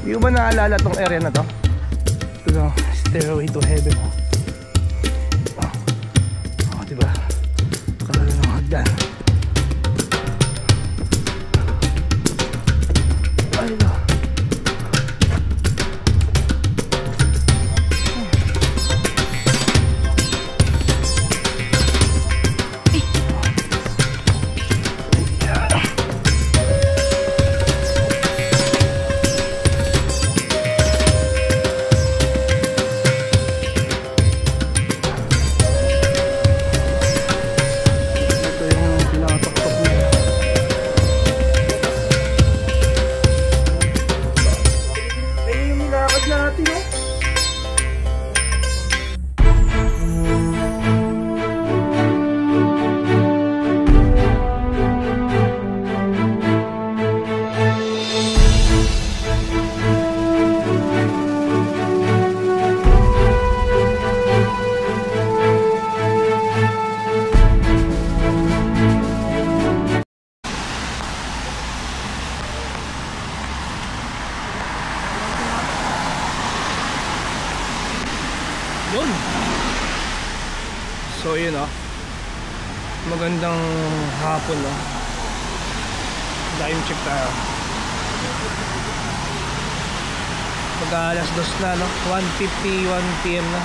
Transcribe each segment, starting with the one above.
Hindi ko ba naalala tong area na to? Ito, Stairway to Heaven. Diba? Kalala ng hagdan. Ay no. Yun. So yun magandang hapon time check tayo. Mag-alas 2 na 1:51 PM na.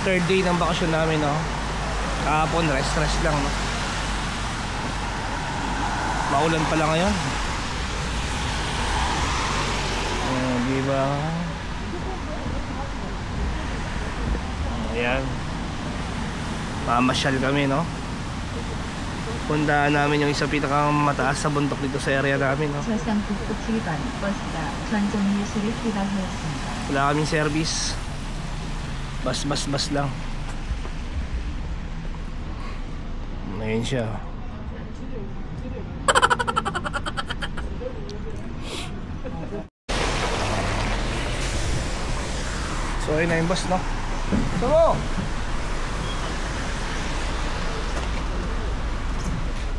Third day ng bakasyon namin kahapon rest lang Maulan pala ngayon. Diba? Ayan, mamasyal kami puntaan namin yung isang pinakamataas sa bundok dito sa area namin Wala kaming service, bus lang. Ayun siya. So ayun na yung bus Tama!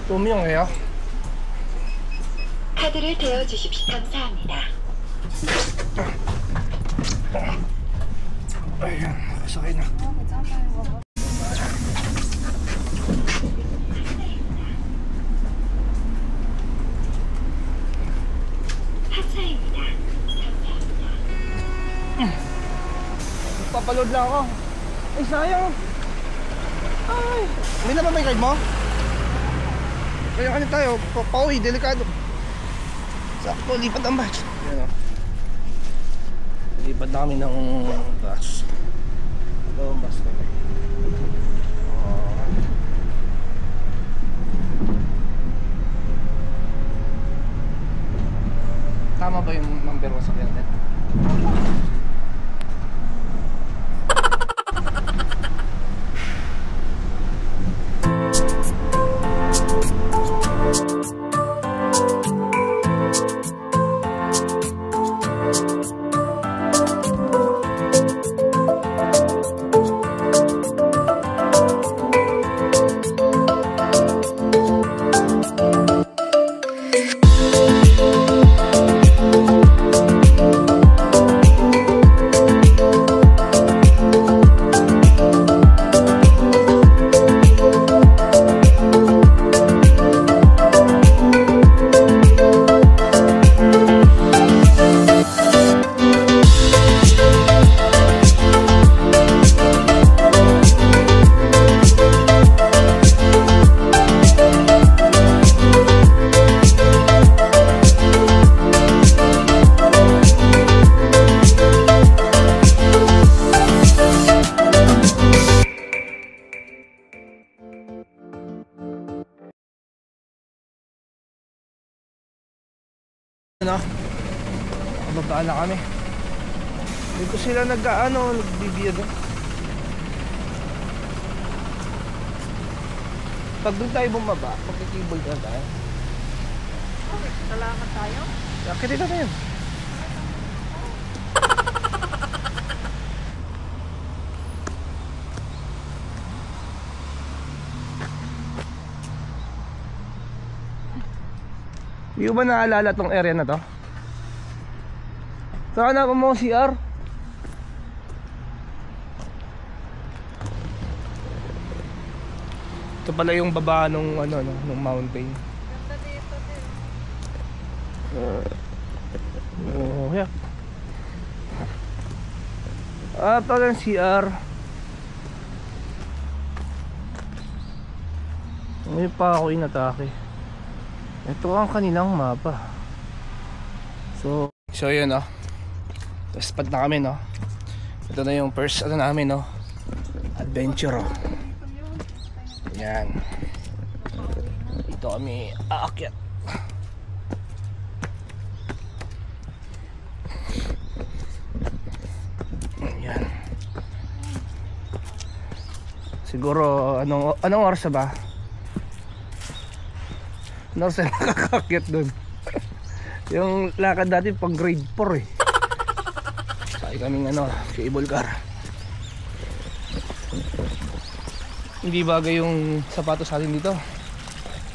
똠명 해요? 카드를 대어 주십시오. 감사합니다. Ayan, sakay na. 하차입니다. Papaload lang ako. Ay, sayang. Ay, hindi na ba may card mo? Kaya tayo, pauwi, delikado. Sakto, lipat ang batch. Ayan lipat na kami ng bus. Ito ang bus kami. Tama ba yung number 1 sa kliyente? Babaan na kami. Dito sila nagbibiyad Pag doon tayo bumaba, magkikibol na tayo. Okay, salamat tayo. Akit na yun. Hindi ko ba naalala tong area na to? So hanap mo CR. Ito pala yung baba nung ano no, nung mountain. Ganda dito din. Oh, yeah. Ito lang CR. Ngayon pa ako inatake. Ito ang kanilang mapa. So yun oh. Spot na kami no. Ito na yung first ano namin no. Adventure oh. Yan. Dito kami aakyat. Yan. Siguro anong oras ba? Anong oras na nakakakyat dun? Yung lakad dati pag grade 4 eh. Sakay kaming cable car. Hindi bagay yung sapatos natin dito.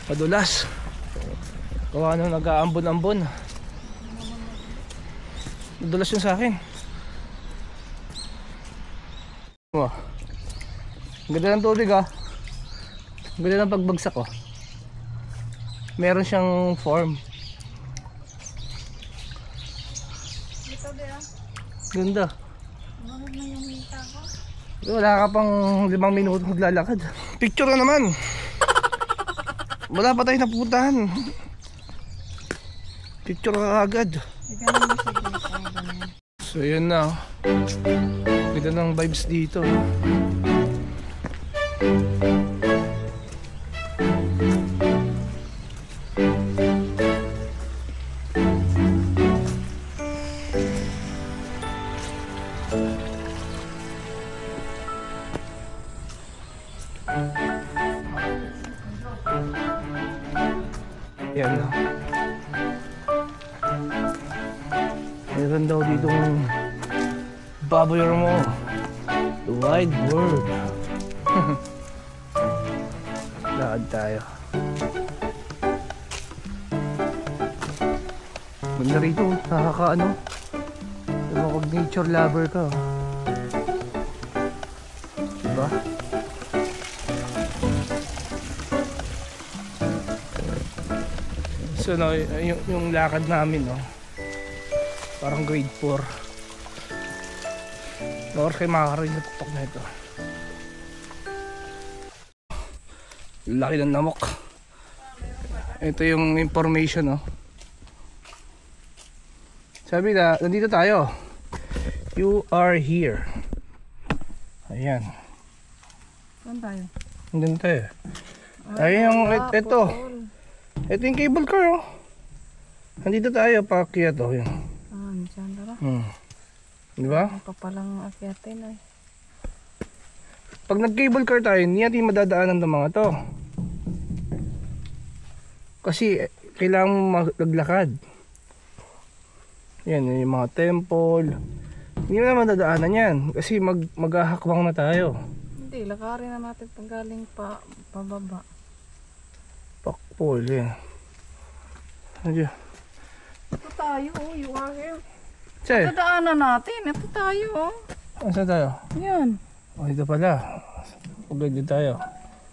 Madulas. Gawa nung nag-aambon-ambon. Madulas yun sa akin. Oh. Ganda ng tubig ah. Ganda ng pagbagsak oh. Meron siyang form. Dito din ah. Ganda. Bakit na yung hita ko? Wala ka pang 5 minuto maglalakad. Picture na naman. Wala pa tayo napupuntahan. Picture ka agad. So yun na. Ganda ng vibes dito. Yan na. Meron daw ditong baboy mo. The wide world. Lakad tayo. Ganda rito. Nakakaano. Pag nature lover ka. Diba? So no, yung lakad namin no. Parang grade 4. Or kayo makakarinig na tuktok na ito. Laki ng lamok. Ito yung information no. Sabi na, nandito tayo. You are here. Ayan. Saan tayo? Nandito tayo. Ayun yung ito. Ito yung cable car oh. Nandito tayo paakyat oh. Yun. Diyan tara. Diba? Ano pa palang akyatin ay. Pag nag-cable car tayo, hindi natin madadaanan ng mga to. Kasi kailangan maglakad. Yan, yung mga temple. Hindi na madadaanan yan. Kasi maghahakbang na tayo. Hindi, lakarin na natin pag galing pababa. Pakpol, yan. Diyan. Ito tayo, you are here. Chay, Dadaanan natin, ito tayo. saan tayo? Yan. Oh, dito pala. Pagod dito tayo.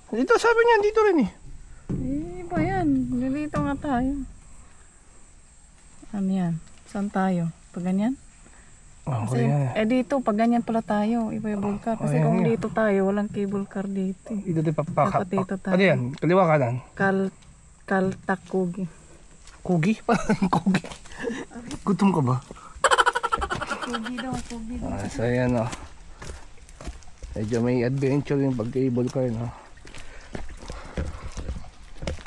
Dito, sabi niya, dito rin eh. Iba yan, dito nga tayo. Ano yan? Saan tayo? Pag ganyan? Oh, Kasi, yan. dito, pag ganyan pala tayo, iba yung cable car. Kasi yan kung nga. dito tayo, walang cable car dito. Dito tayo Dapat dito tayo. Ano yan? Kaliwa kanan? Kaltakugi. Kugi? Parang kugi. Gutom ka ba? Kugi daw, kugi daw. So yan o. Medyo may adventure yung pag-cable car no.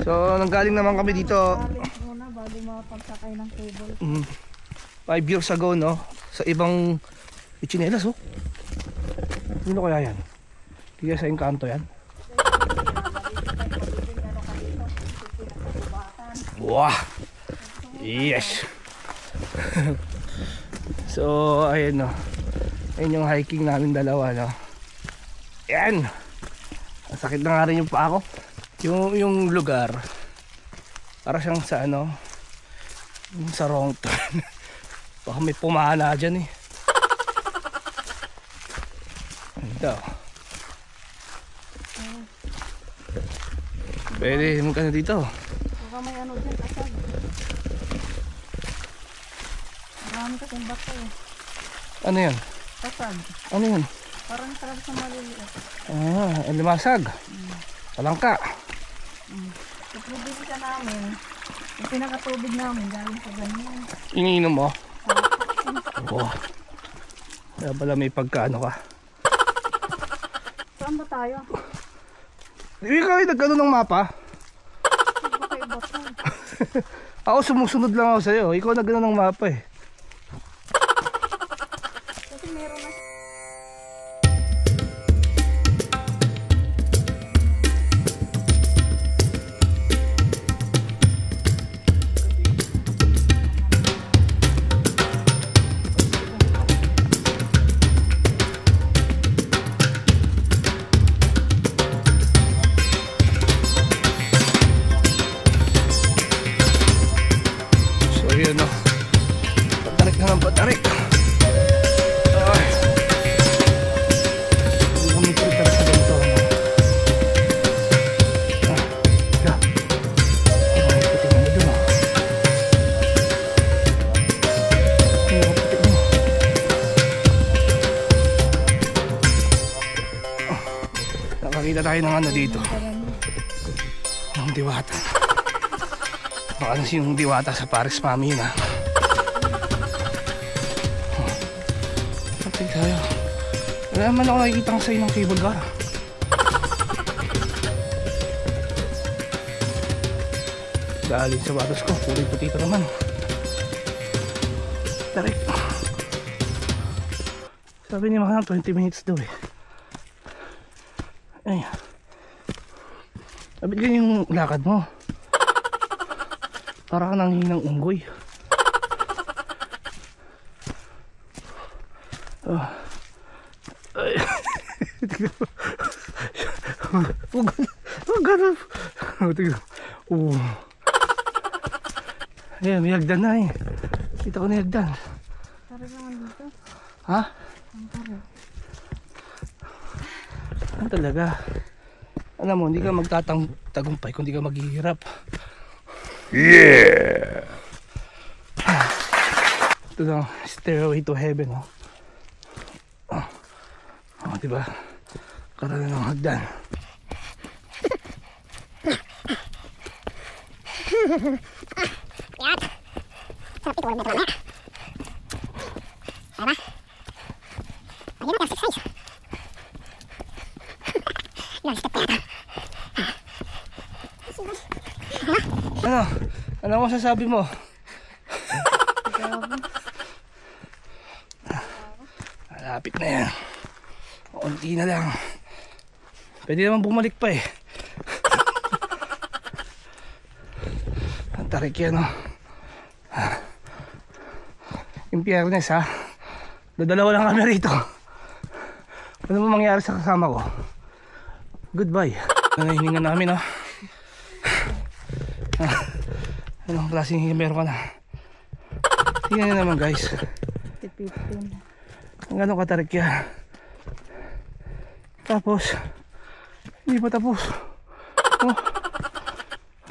So nanggaling naman kami dito Challenge muna bago makapagsakay ng cable. 5 years ago no. Sa ibang ichinelas oh. Sino kaya yan? Kaya sa Encanto yan? Wow! Yes! So ayun no. Ayun yung hiking namin dalawa no. Yan! Sakit na nga rin yung paa ko. Yung lugar para siyang sa ano, sa wrong turn. Baka may pumana dyan eh. Ito. Pwede mo ka na dito. Baka may ano dyan, asag. Marami kasing baka eh. Ano yan? Asag. Ano yan? Parang sarap sa maliliit. Limasag. Palangka. Yung probinsya namin, yung pinakatubig namin, galing sa ganyan. Iniinom mo? Oo. Kaya pala may pagkaano ka. Saan ba tayo? Hindi ka rin nagkano ng mapa? Baka iba to. Ako sumusunod lang ako sa'yo. Ikaw nagkano ng mapa eh. Kasi meron na. Patarik na ng patarik. Ay. Hindi kami prepare sa ganito. Yeah. Ay, puti mo dun oh. Hindi ako puti mo. Nakakita tayo ng ano dito. Ng diwata. Baka na siyong diwata sa Paris Mami na. Patay tayo. Wala naman ako nakikita sa'yo ng cable car. Dahil sa batas ko, kulay puti pa naman. Tarik. Sabi niya mga 20 minutes daw eh. Ay. Sabi ganyan yung lakad mo. Para ka nang hinang unggoy. Ay. Huwag ganun. Ayan, may hagdan na eh. Kita ko na hagdan. Tara naman dito. Ha? Ang tara. Ano talaga? Alam mo, hindi ka magtatagumpay kung hindi ka maghihirap. Yeah! Ito lang, stairway to heaven, oh. Oh, diba? Karoon ng hagdan. Yan. Sarap ito, wala mo ito mamaya. Tama? Lagyan mo exercise. Ilang step pa yata. Ano? Ano mo sasabi mo? Malapit na yan. Unti na lang. Pwede naman bumalik pa eh. Ang tarik yan oh. Impyernes ha. Dadalawa lang kami rito. Ano mo mangyari sa kasama ko? Goodbye. Nanahiningan namin oh. Anong klaseng meron ka na? Tingnan nyo naman guys. 15. Ang gano'ng katarik yan. Tapos hindi pa tapos. Oh.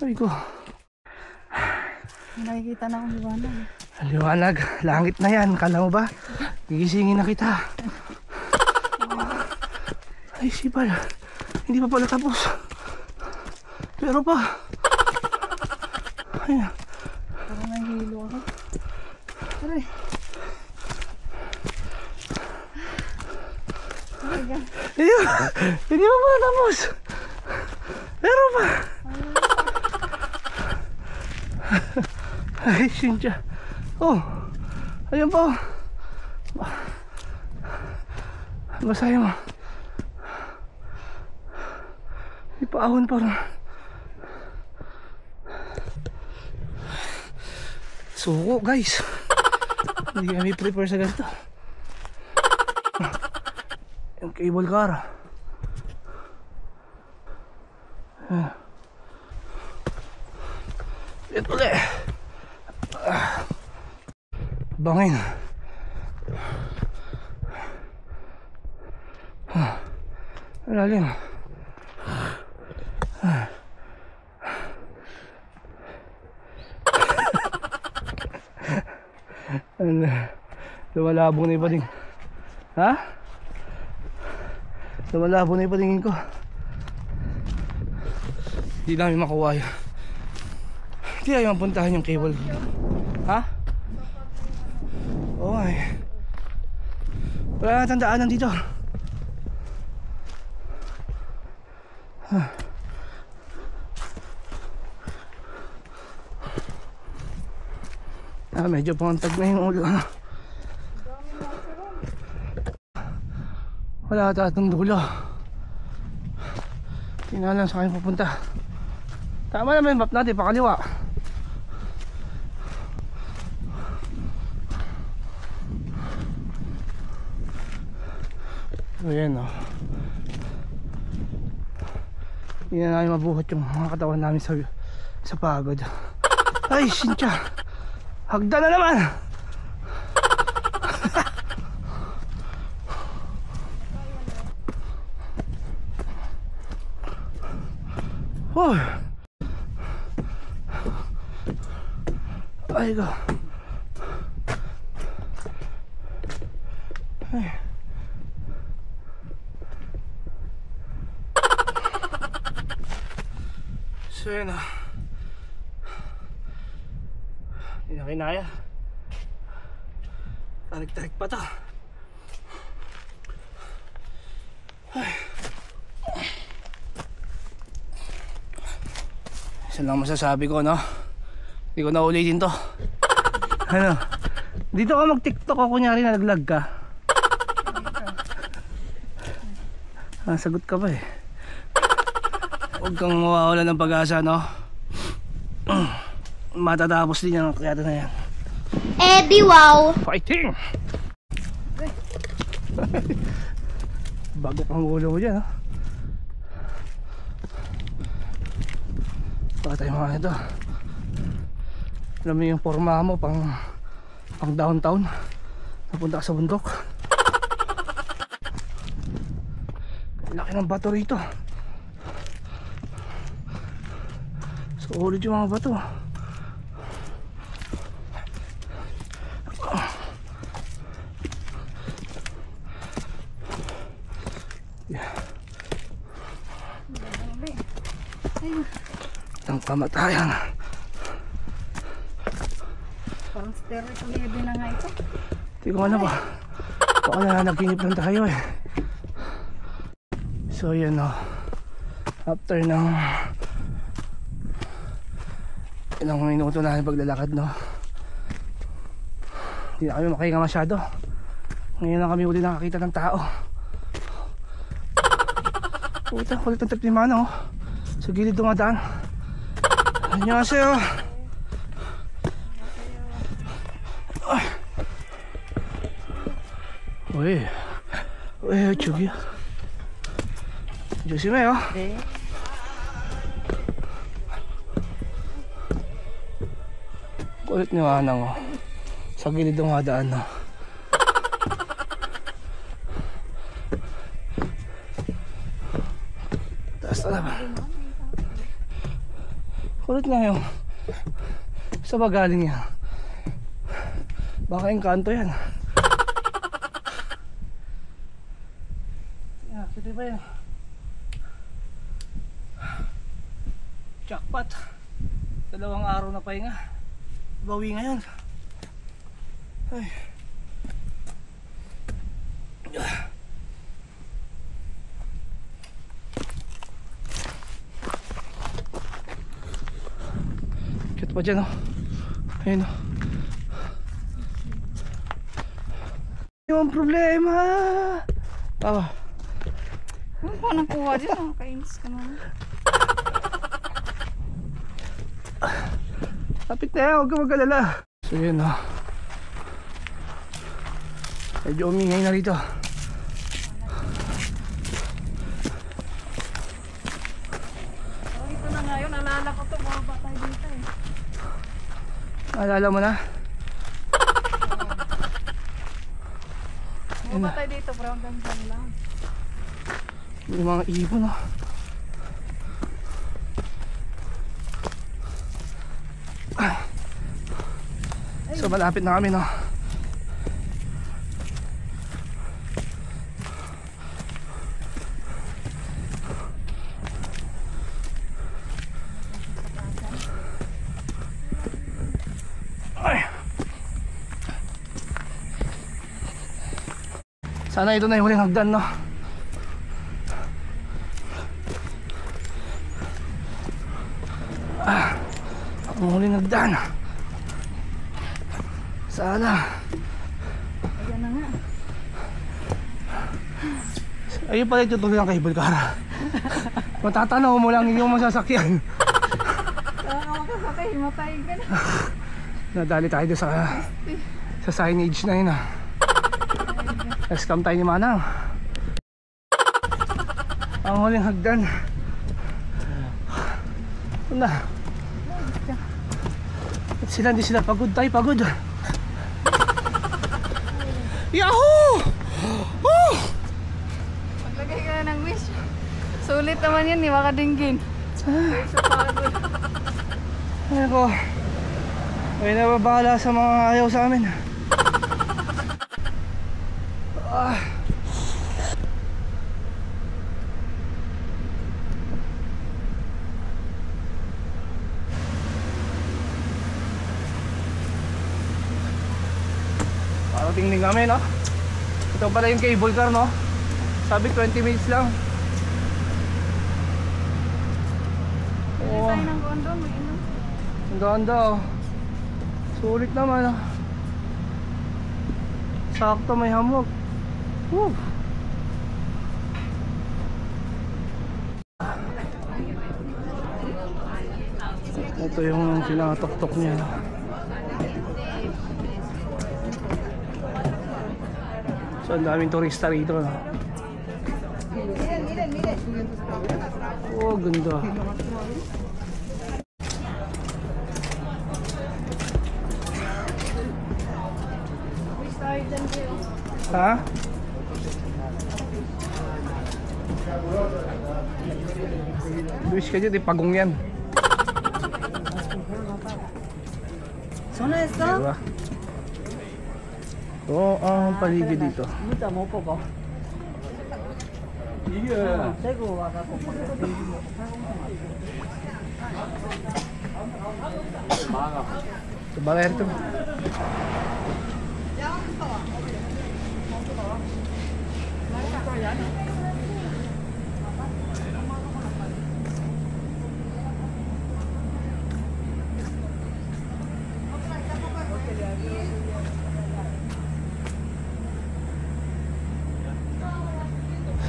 Ay ko. Nakikita na akong liwanag. Liwanag. Langit na yan. Kala mo ba? Gigisingin na kita. Ay sipal. Hindi pa pala tapos. Pero pa. Ayan. Parang nahihilo ako. Aray. Hindi pa pala tapos. Pero pa. Ay, Cynthia. Oh, ayan pa. Basahin mo. Ipaahon pa rin. Suko guys. Hindi kami prepare sa ganito. Yung cable car. Ito ulit. bangin. Lalim. Ano, lumalabo na yung pating. Ha? Lumalabo na yung patingin ko. Hindi namin makuha yun. Hindi namin mapuntahan yung cable. Ha? Oo nga eh. Wala na tandaanan dito. Medyo pangantag na yung ulo. Wala ata itong dulo. Tingnan lang sa akin pupunta. Tama naman yung map natin, pakaliwa. Ayan o. Hindi na namin mabuhat yung mga katawan namin sa pagod. Ay, Cynthia! Hagda na naman! Oh. Ay ko. Ay. So yun o. Hindi na kinaya. Tarik-tarik pa to. Ay. Isa lang masasabi ko, no? Hindi ko na ulitin to. Ano? Dito ka mag-tiktok o kunyari na naglag ka. Sagot ka pa eh. Huwag kang mawawala ng pag-asa, no? Matatapos din yung kayata na yan. Eh di wow! Fighting! Bago kang ulo mo dyan, ha? Patay mo nga ito. Alam mo yung forma mo pang downtown. Napunta ka sa bundok. Laki ng bato rito. Solid yung mga bato. Ang kamatayan. Parang steroid na nga ito. Hindi ko alam ba. Baka na naginip lang tayo eh. So yan o. After ng ilang minuto na paglalakad, no? Hindi na kami makahinga masyado. Ngayon lang kami uli nakakita ng tao. Puta, kulit ng trip ni Mano. Sa gilid dumadaan. Annyeonghaseyo. Uy. Uy, chugi. 조심해요. 네. Kulit ni Manang oh. Sa gilid dumadaan, no? Taas talaga. Kulit nga yun. Saan ba galing yan? Baka yung kanto yan. Yeah, pwede ba yan? Jackpot. 2 araw na pahinga. Bawi ngayon. Ay. Cute pa dyan, oh. Ayun, oh. Yung problema. Tama. Ano pa nakuha dyan? Kainis ka naman. Kapit na yan, huwag ka mag-alala. So yun, oh. Medyo umingay na rito. Oh, ito na nga yun. Naalala ko ito. Mga batay dito eh. Naalala mo na? Baba tayo dito, pero hanggang saan lang. Yung mga ibon ah. So malapit na kami no. Ay. Sana ito na yung huling hagdan no. Ang huling hagdan. Sana. Ayan na nga. Ayun pala itutuloy ang cable car. Matatanaw mo lang yung masasakyan. Makasakay, matayin ka na. Nadali tayo doon sa signage na yun ah. Na-scam tayo ni Manang. Ang huling hagdan. Ito na. At sila hindi sila pagod, tayo pagod. Yahoo! Oh! Maglagay ka na ng wish. Sulit naman yan, di makadinggin. Ay, sa pagod. Ay ko. May nababahala sa mga ayaw sa amin. Ah. Parating din kami no. Ito pala yung cable car no. Sabi 20 minutes lang. Bili Oh, tayo ng kondo, may inom. ang ganda oh. Sulit naman oh. Sakto may hamog. Woo. Ito yung sinatok-tok niya. So ang daming turista rito no? Oh ganda. Ha? Luis ka dyan, pagong yan. Diba? Ito ang paligid dito. Sa baler ito.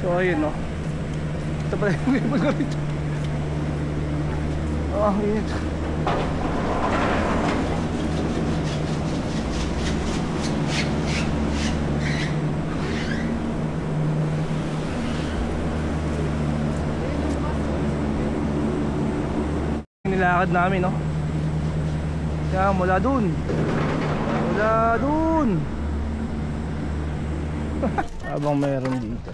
So ayun no. Ito pala yung may mga rito. Oh, init. Nilakad namin no. Kaya mula dun. Mula dun. Habang meron dito.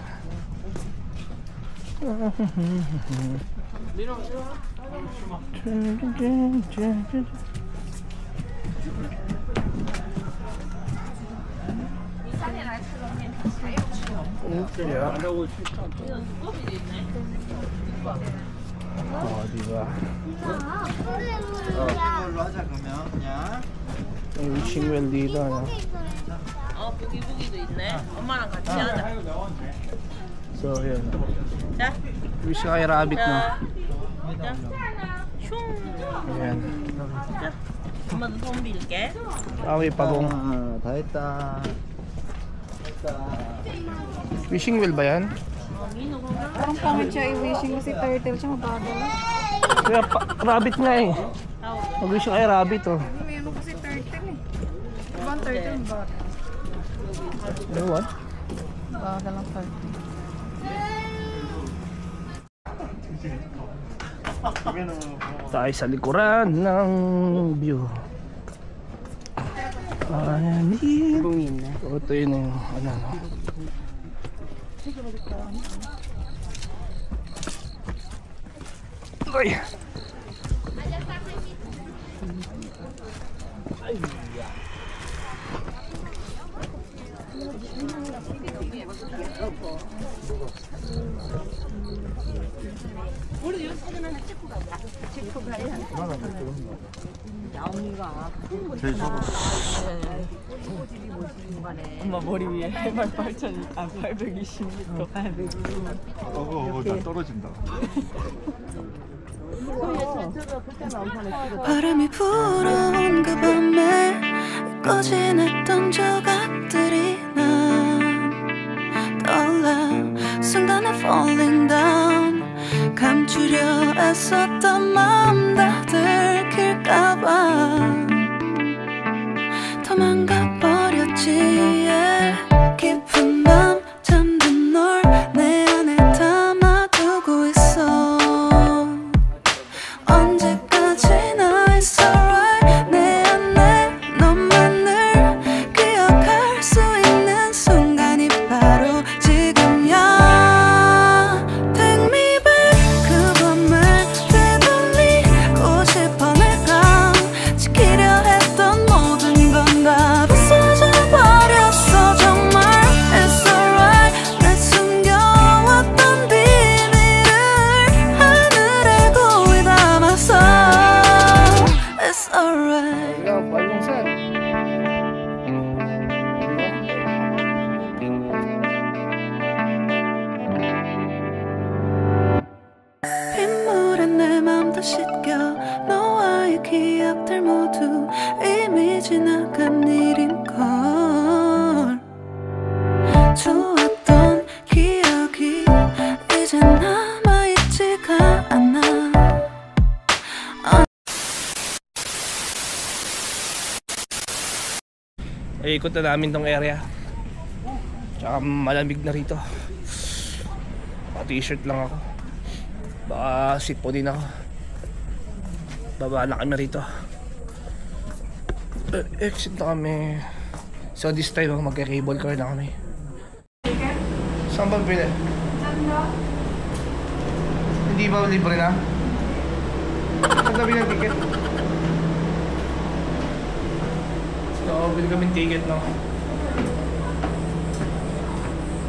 Oh, diba? May wishing well dito, ano? 부기부기도 있네. 엄마랑 같이 하자. So, yun. 자, Wish ka kay rabbit, no? 자, 자, 슝. Ayan. 자, 엄마도 손 빌게. Ah, may pagong. 다 했다. Wishing well ba yan? Parang pangit siya i-wishing kasi turtle siya mabagal. Kaya rabbit nga eh. Mag-wish ka kay rabbit, oh. May ano kasi turtle eh. Ibang turtle ba? Ano, what? Bagal ang turtle. Tayo sa likuran ng view. Ayan. O, ito yun yung ano, no? Ay! 엄마 머리 위에 해발 820m. 나 떨어진다. 바람이 불어온 그 밤에 잊고 지냈던 조각들이 난 떠올라 순간에 falling down 감추려 애썼던 마음 다 들킬까봐 도망가 버렸지 yeah. 깊은 밤 잠든 널 내 안에 담아두고 있어 언제까지나 it's alright 내 안에 너만을 기억할 수 있는 순간이 바로 지금이야 Take me back 그 밤을 되돌리고 싶어 내가 지키려 했던 모든 건 다 부서져 버렸어 정말 It's alright 내 숨겨왔던 비밀을 하늘에 고이 담았어 It's alright Ikaw, palungsan. 빗물에 내 맘도 씻겨 너와의 기억들 모두 이미 지나간 일인걸 좋았던 기억이 이제 남아있지가 않아 Ikot na namin tong area. Tsaka malamig na rito. T-shirt lang ako. Baka sipo din ako. Baba na kami rito. Exit na kami. So this time magka-cable car na kami. Saan ba pili? Hindi ba libre na? Saan tabi ng ticket? So, bili kaming ticket, no?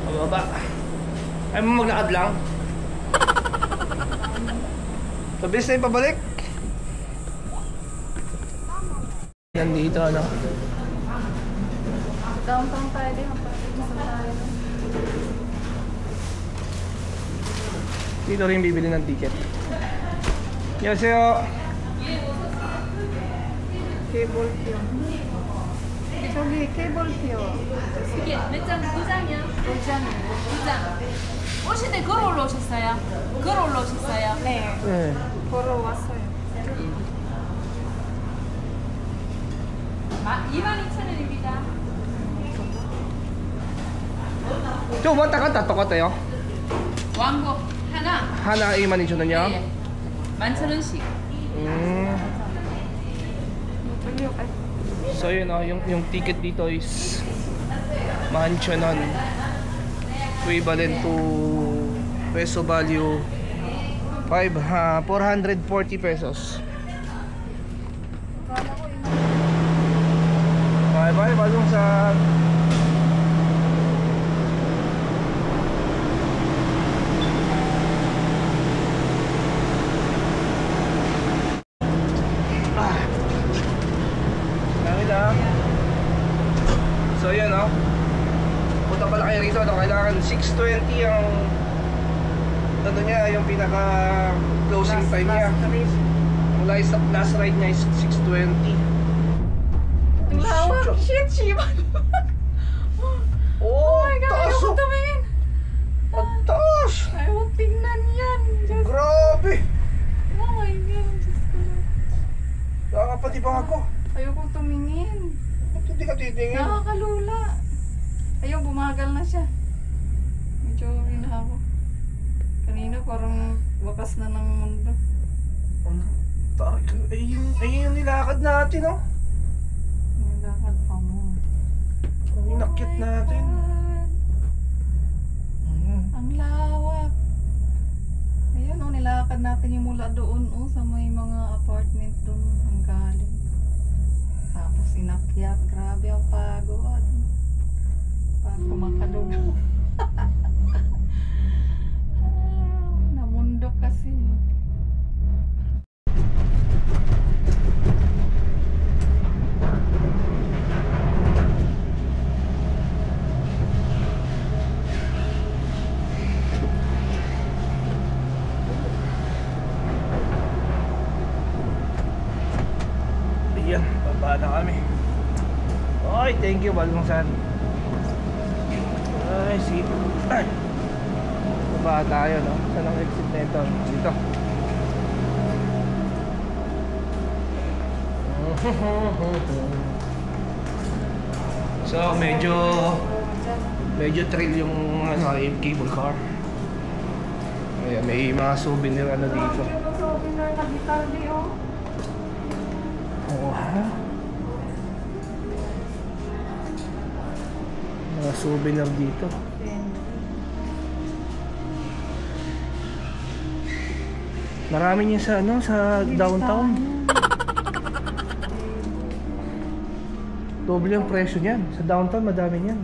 Pababa. Ayaw mo maglakad lang? Pabilis na yung pabalik? Yan dito, ano? Downtown tayo din. Gusto tayo. Dito rin bibili ng ticket. Yoseo! Cable 표. 저기 케이블 표. 이게 몇 장? 2장이요? 2장. 2장. 오실 때 걸어 올라오셨어요? 걸어 올라오셨어요? 네. 네. 걸어왔어요. 22,000원입니다. 저 왔다 갔다 똑같아요? 왕복 하나. 하나 22,000원이요? 네. 11,000원씩. So yun yung ticket dito is 11,000 equivalent to peso value 440 pesos. Bye bye balong sa So yun punta pala kayo rito kailangan 6:20 ang ano niya, yung pinaka closing time niya. Mula last ride niya is 6:20. Lawak! Shit! Shiba! Oh my God! Ayaw ko tumingin! Ang taas! Ayaw ko tingnan yan! Diyos. Grabe! Oh my God! Diyos ko. Kaya pati ba ako? Ayaw ko tumingin. Ba't hindi ka titingin? Nakakalula. Ayaw, bumagal na siya. Medyo hinahabo. Kanina parang wakas na ng mundo. Ayun yung nilakad natin, Nilakad pa mo. cute natin. Ang lawak. Ayun oh, nilakad natin yung mula doon oh, sa may mga apartment doon ang galing. Tapos inakyat, grabe ang pagod. Pag kumakadog. Namundok kasi. Ayan, baba na kami. Oy, thank you, Balmongsan. Ay, sige. Ay. Baba tayo, no? Saan ang exit na ito? Dito. So, medyo thrill yung ano, yung cable car. Ayan, may mga souvenir ano dito. Souvenir na guitar di oh. Oo, ha? Mga souvenir dito. Marami niya sa ano, sa downtown. Doble ang presyo niyan. Sa downtown madami niyan.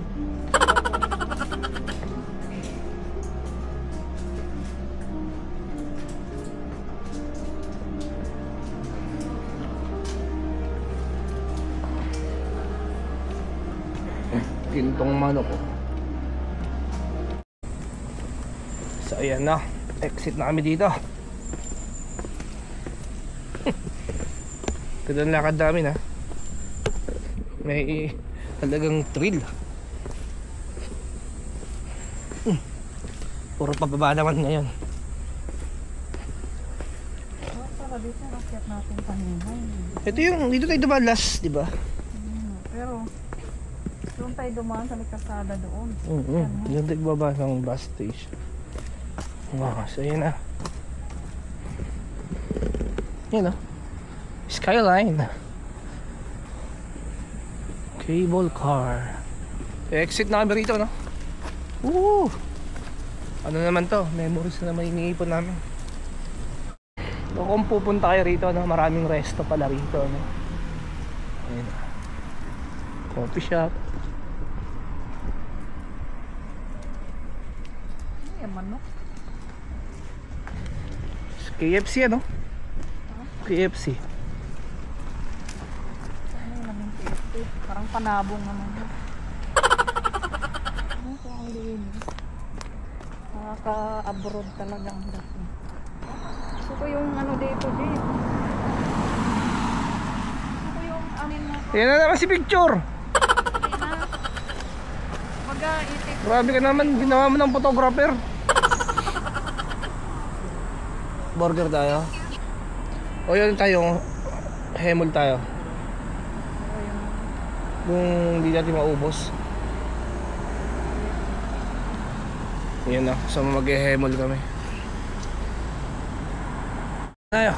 Gintong manok oh. So ayan na, exit na kami dito. Gandang lakad namin ha. May talagang thrill. Puro pababa naman ngayon. Para dito akyat natin kanina. Ito yung, dito tayo diba last, diba? Pero doon tayo dumaan sa may kasada doon. Diyan tayo baba ng bus station. Wow, so yun na. Yun o. Skyline. Cable car. Exit na kami rito, no? Woo! Ano naman to? Memories na naman iniipon namin. So kung pupunta kayo rito, no? Maraming resto pala rito, no? Ayun. Coffee shop. Ay, manok. KFC ano? KFC. Ano yung naging KFC? Parang panabong naman. Ano ito ang linis? Nakaka-abroad talaga ang dating. Gusto ko yung ano dito. Gusto ko yung amin na Yan na naman si picture. mag-itik. Grabe ka naman, ginawa mo ng photographer. Burger tayo. O yun tayo, hemol tayo. Kung hindi natin maubos. Yan na, so mag-hemol kami. Tayo.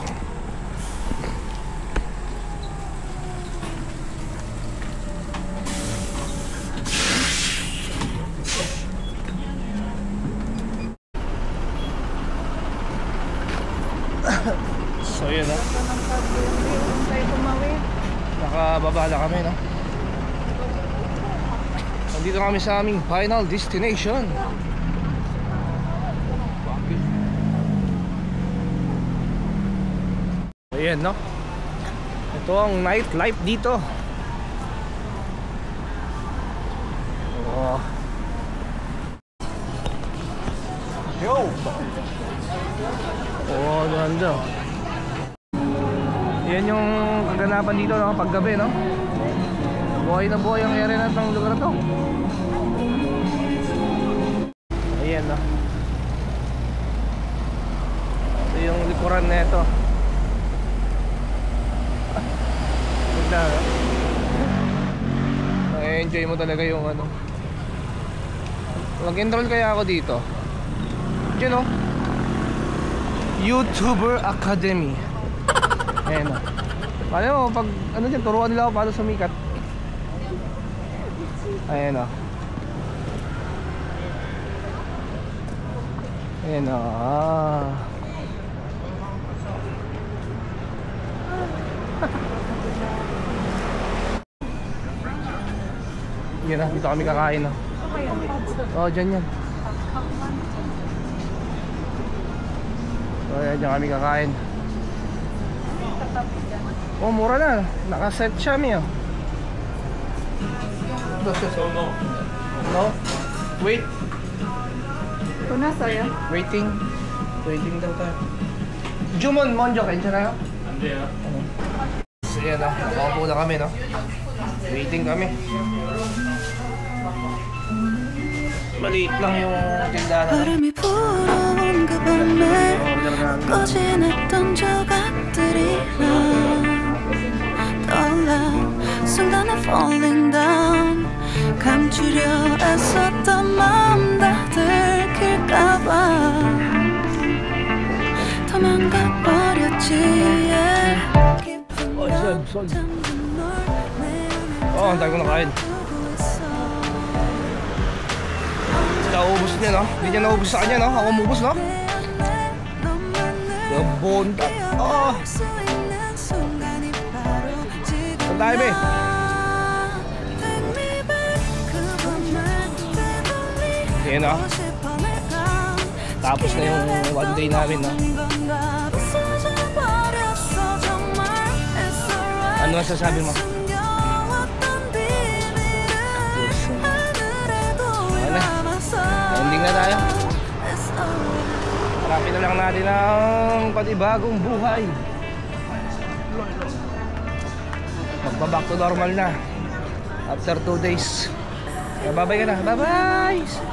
So yun na. Nakababa na kami, no? Nandito kami sa aming final destination. Ayan, no? Ito ang nightlife dito. Oh. Yo! Oh, ganda. Yan yung kaganapan dito, no? Paggabi, no? Buhay na buhay ang area ng lugar na to. Ayan, no? Ito yung likuran na ito. Ganda, no? Na-enjoy mo talaga yung ano. Mag-enroll kaya ako dito. Yun, no? YouTuber Academy. Ayan, no? Paano mo, pag ano dyan, turuan nila ako paano sumikat. Ayan, o. Ayan o. Yan na, dito kami kakain no. Oo, dyan yan. So ayan, dyan kami kakain. Oh, mura na. Nakaset siya mi oh. No? Wait. ito na saya. Waiting. Waiting daw tayo. Jumon, monjo, 괜찮아요? 안 돼요. So yan no, nakaupo na kami no. Waiting kami. Maliit lang yung tindahan. 바람이 불어온 그 밤에 꺼진 했던 조각들이 나 떠올라 순간에 falling down 감추려 애썼던 마음 다 들킬까봐 도망가 버렸지 깊은 밤 잠든 널내 Oh, ang dami ko nakain. Naubos niya no? Hindi niya naubos sa kanya no? Ako umubos no? Bonta. Oh! Ang dami eh. Yan no? Tapos na yung one day namin no? Ano masasabi mo? Ending na tayo. Harapin na lang natin ang panibagong buhay. Magbaback to normal na after 2 days. Bye-bye ka na. Bye-bye!